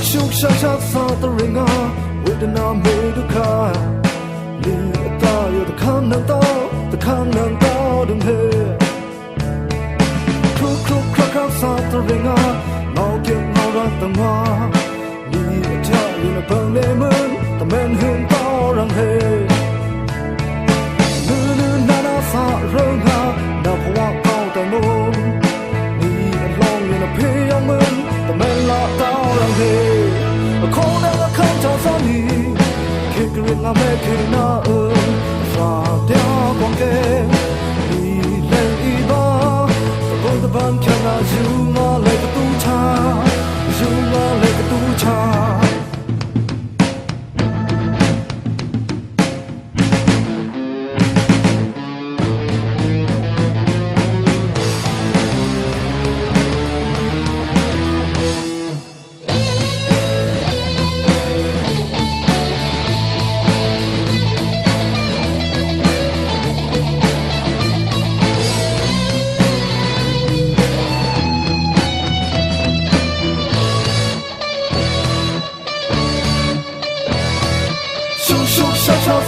shuk shasha sa the ringa with the name du kha li ta yo the kan nan ta dum he kruk kruk sa the ringa mau kyo mau ra ta ma li ta yo na pang le mun ta men hun ta rang he nu na na sa ringa na phwa pao ta mo li long in a phe yang mun ta men la ta rang he khong na khang cha sa ni ke kre nga me ke na sa dia kwang ke li le I ba ta bon ta ban kya na ju ma le ka tu cha ju ma le ka tu cha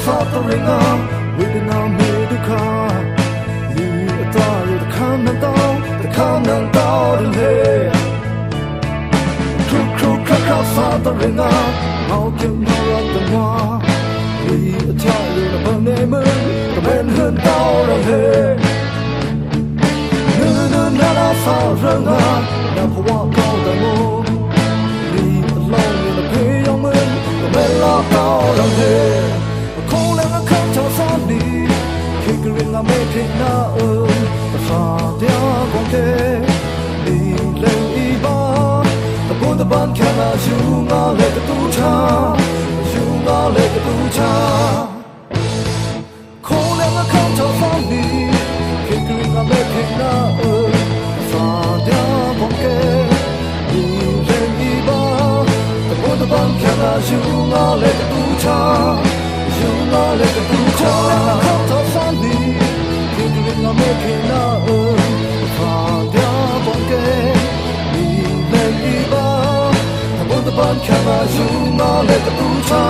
sa ta ringa with the name du kha li ta yo the kan nan ta dum he kruk sa ta ringa mau kyo mau ra ta ma li ta yo na ban ne mun ta men hun ta rang he nu na na sa ringa na phwa kao ta mo li long in the phe yang mun ta men la ta rang he khong le nga khang cha sa ni ke kre nga me ke na ta sa dia kwang ke li le I ba ta bon ta ban kya na ju nga le ka tu cha khong le nga khang cha sa ni ke kre nga me ke na ta sa dia kwang ke li le I ba ta bon ta ban kya na ju nga le ka tu cha Junga le ka tu cha khang ta sa ni ke kre nga me ke na fa dia bong ke ni le I ba ta bon ta ban kya na junga le ka tu cha